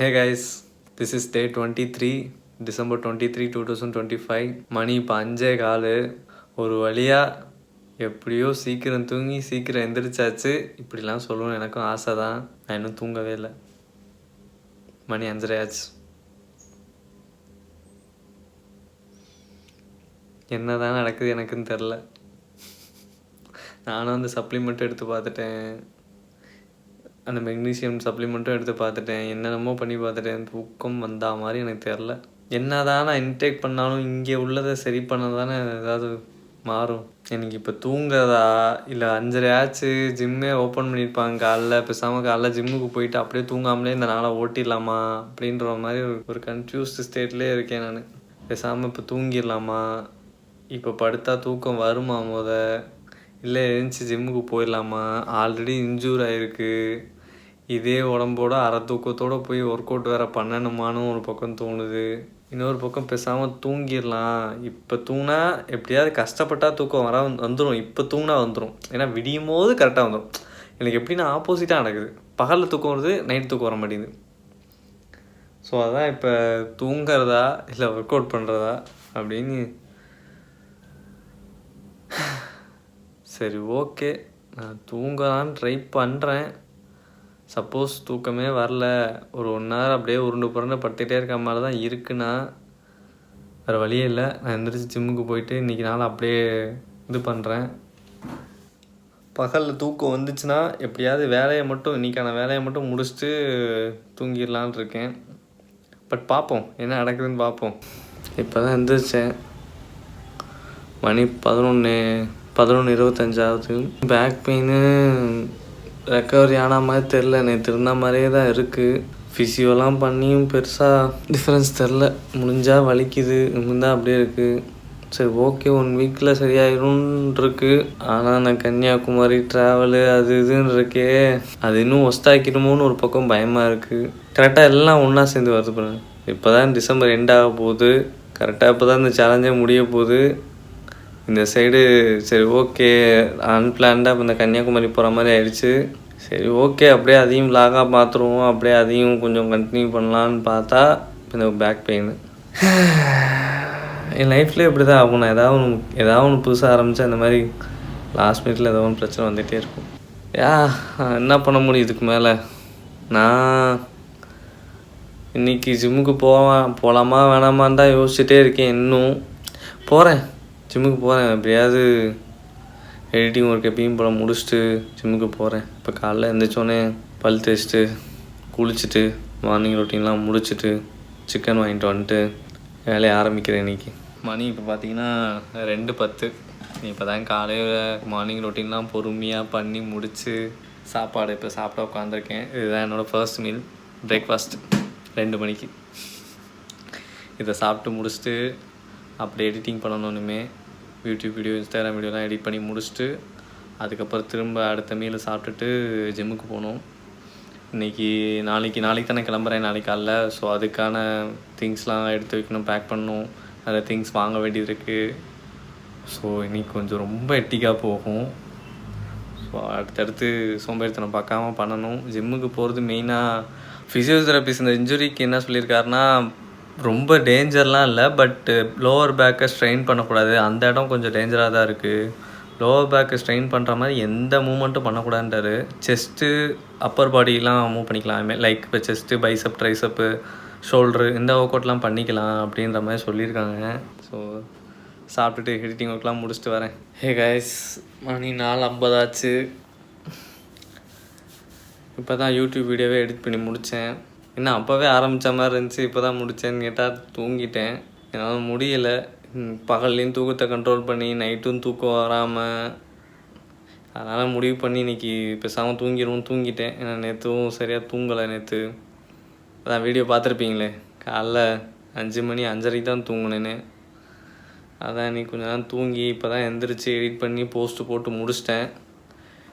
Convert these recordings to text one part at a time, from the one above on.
Hey guys, this is day 23, December 23, 2025. மணி இப்போ 5:15. ஒரு வழியாக எப்படியோ சீக்கிரம் தூங்கி சீக்கிரம் எந்திரிச்சாச்சு. இப்படிலாம் சொல்லணும்னு எனக்கும் ஆசை தான். நான் இன்னும் தூங்கவே இல்லை. மணி 5:30 ஆச்சு. என்ன தான் நடக்குது எனக்குன்னு தெரில. நானும் அந்த சப்ளிமெண்ட்டும் எடுத்து பார்த்துட்டேன், அந்த மெக்னீசியம் சப்ளிமெண்ட்டும் எடுத்து பார்த்துட்டேன், என்னென்னமோ பண்ணி பார்த்துட்டேன். தூக்கம் வந்தா மாதிரி எனக்கு தெரில. என்ன தான் நான் இன்டேக் பண்ணாலும் இங்கே உள்ளதை சரி பண்ண தானே ஏதாவது மாறும். எனக்கு இப்போ தூங்குறதா இல்லை 5:30 ஆச்சு, ஜிம்மே ஓப்பன் பண்ணியிருப்பாங்க காலைல, பேசாமல் காலைல ஜிம்முக்கு போயிட்டு அப்படியே தூங்காமலே இந்த நாளை ஓட்டிடலாமா அப்படின்ற மாதிரி ஒரு கன்ஃபியூஸ்டு ஸ்டேட்லேயே இருக்கேன் நான். பேசாமல் இப்போ தூங்கிடலாமா, இப்போ படுத்தா தூக்கம் வருமா இல்லை எழுந்துச்சி ஜிம்முக்கு போயிடலாமா, ஆல்ரெடி இன்ஜூர் ஆகிருக்கு, இதே உடம்போட அரை தூக்கத்தோடு போய் ஒர்க் அவுட் வேறு பண்ணணுமான்னு ஒரு பக்கம் தோணுது. இன்னொரு பக்கம் பேசாமல் தூங்கிடலாம், இப்போ தூங்கினா எப்படியாவது கஷ்டப்பட்டால் தூக்கம் வந்துடும், இப்போ தூங்கினா வந்துடும். ஏன்னா விடியும் போது கரெக்டாக வந்துடும். எனக்கு எப்படின்னா ஆப்போசிட்டாக நடக்குது. பகலில் தூக்கம் வருது, நைட் தூக்கம் வர மாட்டேங்குது. ஸோ அதான் இப்போ தூங்குறதா இல்லை ஒர்க் அவுட் பண்ணுறதா அப்படின்னு. சரி, ஓகே, நான் தூங்கலான்னு ட்ரை பண்ணுறேன். சப்போஸ் தூக்கமே வரல, ஒரு 1 hour அப்படியே உருண்டு புரண்டு படுத்துகிட்டே இருக்க மாதிரி தான் இருக்குன்னா வேறு வழியே இல்லை. நான் எந்திரிச்சு ஜிம்முக்கு போயிட்டு இன்றைக்கி நாள் அப்படியே இது பண்ணுறேன். பகலில் தூக்கம் வந்துச்சுன்னா எப்படியாவது வேலையை மட்டும் இன்றைக்கான வேலையை மட்டும் முடிச்சுட்டு தூங்கிடலான் இருக்கேன். பட் பார்ப்போம் என்ன நடக்குதுன்னு பார்ப்போம். இப்போ தான் எந்திரிச்சேன், மணி 11:25 ஆகுது. பேக் பெயின் ரெக்கவரி ஆன மாதிரி தெரில, நேற்று இருந்த மாதிரியே தான் இருக்குது. ஃபிசியோலாம் பண்ணியும் பெருசாக டிஃப்ரென்ஸ் தெரில. முடிஞ்சால் வலிக்குது, இருந்தால் அப்படியே இருக்குது. சரி, ஓகே, 1 weekல சரியாயிரும்னு இருக்குது. ஆனால் நான் கன்னியாகுமரி ட்ராவலு அது இதுன்னு இருக்கே, அது இன்னும் ஒஸ்தாக்கிடுமோன்னு ஒரு பக்கம் பயமாக இருக்குது. கரெக்டாக எல்லாம் ஒன்றா சேர்ந்து வருது பாருங்க. இப்போ தான் டிசம்பர் எண்ட் ஆக போகுது, கரெக்டாக இப்போ தான் இந்த சேலஞ்சே முடிய போகுது. இந்த சைடு சரி ஓகே, அன்பிளான்டாக இப்போ இந்த கன்னியாகுமரி போகிற மாதிரி ஆயிடுச்சு. சரி ஓகே, அப்படியே அதையும் விலாகாக பார்த்துருவோம், அப்படியே அதையும் கொஞ்சம் கண்டினியூ பண்ணலான்னு பார்த்தா இந்த பேக் பெயின். என் லைஃப்லேயே இப்படி தான் ஆகும். நான் ஏதாவது ஒன்று புதுசாக ஆரம்பித்தா இந்த மாதிரி லாஸ்ட் மினிட்ல ஏதோ ஒன்று பிரச்சனை வந்துகிட்டே இருக்கும். என்ன பண்ண முடியும் இதுக்கு மேலே? நான் இன்றைக்கி ஜிம்முக்கு போகலாமா வேணாமான்னு தான் யோசிச்சுட்டே இருக்கேன். இன்னும் போகிறேன், ஜிம்முக்கு போகிறேன். எப்படியாவது எடிட்டிங் ஒர்க் எப்பயும் போல் முடிச்சுட்டு ஜிம்முக்கு போகிறேன். இப்போ காலைல எழுந்திரிச்சோடனே பல் தேய்ச்சிட்டு குளிச்சுட்டு மார்னிங் ரொட்டீன்லாம் முடிச்சுட்டு சிக்கன் வாங்கிட்டு வந்துட்டு வேலையை ஆரம்பிக்கிறேன். இன்றைக்கி மணி இப்போ பார்த்தீங்கன்னா 2:10. இப்போ தான் காலையில் மார்னிங் ரொட்டீன்லாம் பொறுமையாக பண்ணி முடித்து சாப்பாடு இப்போ சாப்பிட உட்காந்துருக்கேன். இதுதான் என்னோடய ஃபர்ஸ்ட் மீல், பிரேக்ஃபாஸ்ட் 2 மணிக்கு. இதை சாப்பிட்டு முடிச்சுட்டு அப்படி எடிட்டிங் பண்ணணுன்னுமே யூடியூப் வீடியோ, இன்ஸ்டாகிராம் வீடியோலாம் எடிட் பண்ணி முடிச்சுட்டு அதுக்கப்புறம் திரும்ப அடுத்த மீல் சாப்பிட்டுட்டு ஜிம்முக்கு போகணும். நாளைக்கு தானே கிளம்புறேன், நாளைக்கு காலைல. ஸோ அதுக்கான திங்ஸ்லாம் எடுத்து வைக்கணும், பேக் பண்ணணும், நிறைய திங்ஸ் வாங்க வேண்டியது இருக்குது. ஸோ இன்றைக்கி கொஞ்சம் ரொம்ப எட்டிக்காக போகும். ஸோ அடுத்தடுத்து சோம்பேறித்தனம் பார்க்காம பண்ணணும். ஜிம்முக்கு போகிறது மெயினாக ஃபிசியோதெரபிஸ்ட் இந்த இன்ஜுரிக்கு என்ன சொல்லியிருக்காருன்னா, ரொம்ப டேஞ்சர்லாம் இல்லை, பட்டு லோவர் பேக்கை ஸ்ட்ரெயின் பண்ணக்கூடாது, அந்த இடம் கொஞ்சம் டேஞ்சராக தான் இருக்குது. லோவர் பேக்கை ஸ்ட்ரெயின் பண்ணுற மாதிரி எந்த மூமெண்ட்டும் பண்ணக்கூடாதுன்றாரு. செஸ்ட்டு அப்பர் பாடியெலாம் மூவ் பண்ணிக்கலாம், லைக் இப்போ செஸ்ட்டு, பைசப், ட்ரைசப்பு, ஷோல்ட்ரு, இந்த ஒர்க் அவுட்லாம் பண்ணிக்கலாம் அப்படின்ற மாதிரி சொல்லியிருக்காங்க. ஸோ சாப்பிட்டுட்டு எடிட்டிங் ஒர்க்லாம் முடிச்சுட்டு வரேன். ஹே கைஸ், மணி 4:50 ஆச்சு. இப்போ தான் யூடியூப் வீடியோவே எடிட் பண்ணி முடித்தேன். இன்னும் அப்போவே ஆரம்பித்த மாதிரி இருந்துச்சு, இப்போ தான் முடித்தேன்னு கேட்டால் தூங்கிட்டேன். என்னால் முடியலை. பகல்லையும் தூக்கத்தை கண்ட்ரோல் பண்ணி நைட்டும் தூக்கம் வராமல், அதனால் முடிவு பண்ணி இன்றைக்கி பேசாமல் தூங்கிட்டேன். ஏன்னா நேற்றும் சரியாக தூங்கலை. நேற்று அதான் வீடியோ பார்த்துருப்பீங்களே, காலைல 5 மணி 5:30 தான் தூங்கினேன்னு. அதான் இன்றைக்கி கொஞ்சம் நேரம் தூங்கி இப்போ தான் எந்திரிச்சு எடிட் பண்ணி போஸ்ட்டு போட்டு முடிச்சிட்டேன்.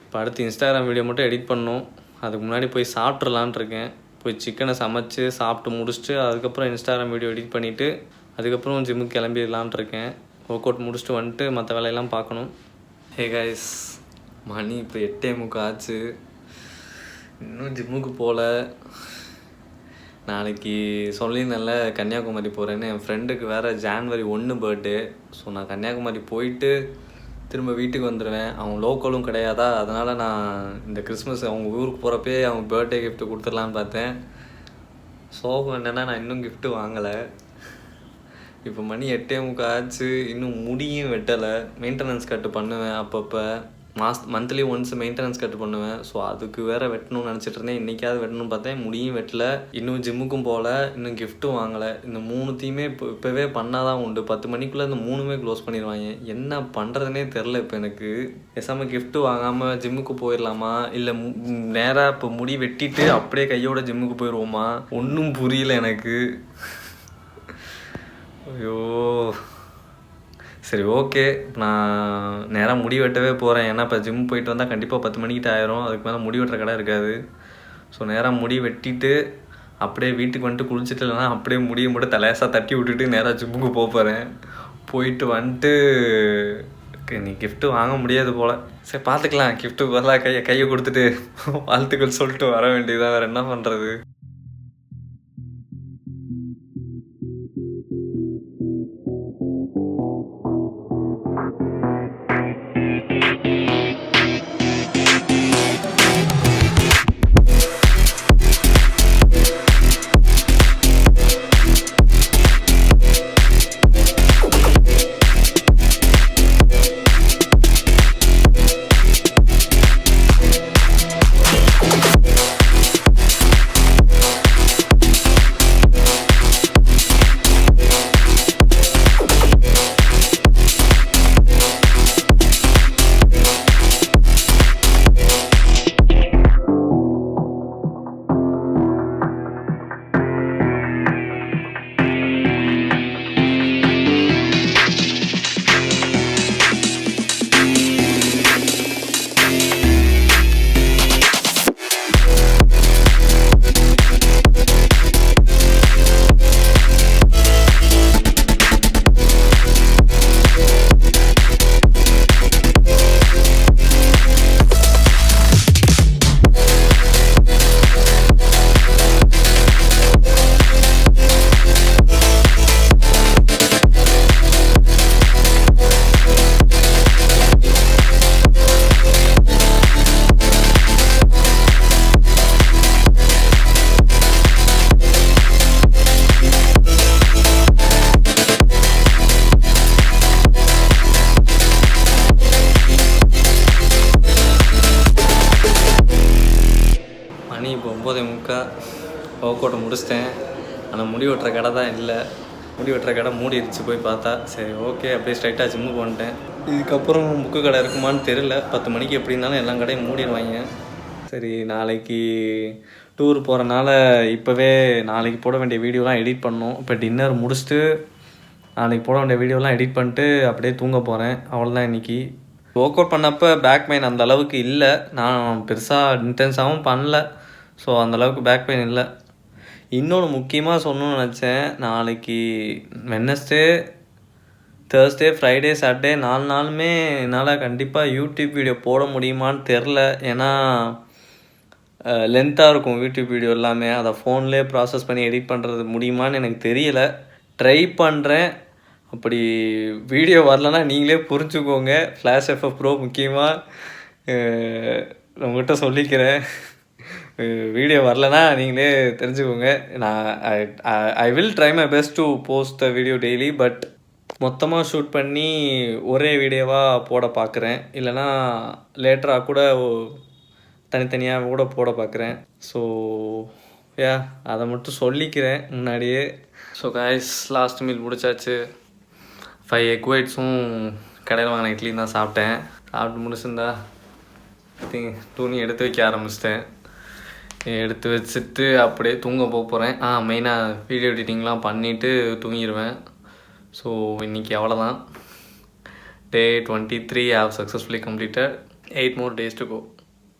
இப்போ அடுத்து இன்ஸ்டாகிராம் வீடியோ மட்டும் எடிட் பண்ணணும். அதுக்கு முன்னாடி போய் சாப்பிட்றலான் இருக்கேன். போய் சிக்கனை சமைச்சு சாப்பிட்டு முடிச்சுட்டு அதுக்கப்புறம் இன்ஸ்டாகிராம் வீடியோ எடிட் பண்ணிவிட்டு அதுக்கப்புறம் ஜிம்முக்கு கிளம்பிடலான் இருக்கேன். ஒர்க் அவுட் முடிச்சுட்டு வந்துட்டு மற்ற வேலையெல்லாம் பார்க்கணும். ஹே கைஸ், மணி இப்போ 8:45 ஆச்சு. இன்னும் ஜிம்முக்கு போகல. நாளைக்கு சொல்லியிருந்தேன்ல கன்னியாகுமரி போகிறேன்னு. என் ஃப்ரெண்டுக்கு வேறு January 1 பர்த்டே. ஸோ நான் கன்னியாகுமரி போயிட்டு திரும்ப வீட்டுக்கு வந்துடுவேன். அவன் லோக்கலும் கிடையாதா, அதனால் நான் இந்த கிறிஸ்மஸ் அவங்க ஊருக்கு போகிறப்பே அவங்க பர்த்டே கிஃப்ட்டு கொடுத்துடலான்னு பார்த்தேன். சோகம் என்னென்னா நான் இன்னும் கிஃப்ட்டு வாங்கலை. இப்போ மணி 8:45 ஆச்சு, இன்னும் முடியும் வெட்டலை. மெயின்டெனன்ஸ் கட்டு பண்ணுவேன் அப்பப்போ, மந்த்லி ஒன்ஸ் மெயின்டெனன்ஸ் கட்டு பண்ணுவேன். ஸோ அதுக்கு வேறு வெட்டணும்னு நினச்சிட்டு இருந்தேன். இன்றைக்காவது வெட்டணும்னு பார்த்தேன், முடியும் வெட்டலை. இன்னும் ஜிம்முக்கும் போகல, இன்னும் கிஃப்ட்டும் வாங்கலை. இந்த 3த்தையுமே இப்போவே பண்ணால் தான் உண்டு. 10 மணிக்குள்ளே இந்த 3மே க்ளோஸ் பண்ணிடுவாங்க. என்ன பண்ணுறதுனே தெரில இப்போ எனக்கு. பேசாமல் கிஃப்ட்டு வாங்காமல் ஜிம்முக்கு போயிடலாமா, இல்லை நேராக இப்போ முடி வெட்டிட்டு அப்படியே கையோட ஜிம்முக்கு போயிடுவோமா, ஒன்றும் புரியல எனக்கு. ஐயோ சரி ஓகே, நான் நேராக முடி வெட்டவே போகிறேன். ஏன்னா இப்போ ஜிம் போயிட்டு வந்தால் கண்டிப்பாக 10 மணிக்கிட்ட ஆயிரும். அதுக்கு மேலே முடி வெட்டுற கடை இருக்காது. ஸோ நேராக முடி வெட்டிட்டு அப்படியே வீட்டுக்கு வந்துட்டு குளிச்சுட்டு, இல்லைனா அப்படியே முடியை மட்டும் தலையாசாக தட்டி விட்டுட்டு நேராக ஜிம்முக்கு போகிறேன். போயிட்டு வந்துட்டு நீ கிஃப்ட்டு வாங்க முடியாது போல். சரி பார்த்துக்கலாம். கிஃப்ட்டு பதிலாக கையை கொடுத்துட்டு வாழ்த்துக்கள் சொல்லிட்டு வர வேண்டியதான். வேறு என்ன பண்ணுறது. மணி இப்போ 9:45. ஒர்க் முடிச்சிட்டேன். ஆனால் முடி வெட்டுற கடை தான் இல்லை. முடி வெட்டுற கடை மூடிடுச்சு. போய் பார்த்தா சரி ஓகே, அப்படியே ஸ்ட்ரைட்டாக ஜிம்முக்கு வந்துட்டேன். இதுக்கப்புறம் புக்கு கடை இருக்குமான்னு தெரில. 10 மணிக்கு எப்படி இருந்தாலும் எல்லா கடையும் மூடிடுவாங்க. சரி நாளைக்கு டூர் போகிறனால இப்போவே நாளைக்கு போட வேண்டிய வீடியோலாம் எடிட் பண்ணணும். இப்போ டின்னர் முடிச்சுட்டு நாளைக்கு போட வேண்டிய வீடியோலாம் எடிட் பண்ணிட்டு அப்படியே தூங்க போகிறேன். அவ்வளோதான் இன்றைக்கி. ஒர்க் அவுட் பண்ணப்போ பேக் பெயின் அந்த அளவுக்கு இல்லை. நான் பெருசாக இன்டென்ஸாகவும் பண்ணல. ஸோ அந்தளவுக்கு பேக் பெயின் இல்லை. இன்னொன்று முக்கியமாக சொல்லணும்னு நினச்சேன். நாளைக்கு வெட்னஸ்டே, தேர்ஸ்டே, ஃப்ரைடே, சாட்டர்டே 4 நாளுமே என்னால் கண்டிப்பாக யூடியூப் வீடியோ போட முடியுமான்னு தெரில. ஏன்னா லென்த்தாக இருக்கும் யூடியூப் வீடியோ எல்லாமே. அதை ஃபோன்லேயே ப்ராசஸ் பண்ணி எடிட் பண்ணுறது முடியுமான்னு எனக்கு தெரியலை. ட்ரை பண்ணுறேன். அப்படி வீடியோ வரலன்னா நீங்களே புரிஞ்சுக்கோங்க. ஃப்ளாஷ் எஃப்எஃப் ப்ரோ முக்கியமாக உங்கள்கிட்ட சொல்லிக்கிறேன். வீடியோ வரலன்னா நீங்களே தெரிஞ்சுக்கோங்க. நான் I will try my best to post the video daily. But மொத்தமாக ஷூட் பண்ணி ஒரே வீடியோவாக போட பார்க்குறேன். இல்லைனா லேட்டராக கூட தனித்தனியாக கூட போட பார்க்குறேன். ஸோ அதை மட்டும் சொல்லிக்கிறேன் முன்னாடியே. ஸோ காய்ஸ், லாஸ்ட் மீல் முடிச்சாச்சு. 5 எக் ஒயிட்ஸும் கடையில் வாங்கின இட்லியும் தான் சாப்பிட்டேன். சாப்பிட்டு முடிச்சிருந்தா துணி எடுத்து வைக்க ஆரம்பிச்சிட்டேன். எடுத்து வச்சுட்டு அப்படியே தூங்க போகிறேன். மெயினாக வீடியோ எடிட்டிங்லாம் பண்ணிவிட்டு தூங்கிடுவேன். ஸோ இன்றைக்கி அவ்வளோதான். Day 23 I have successfully completed. 8 more days to go.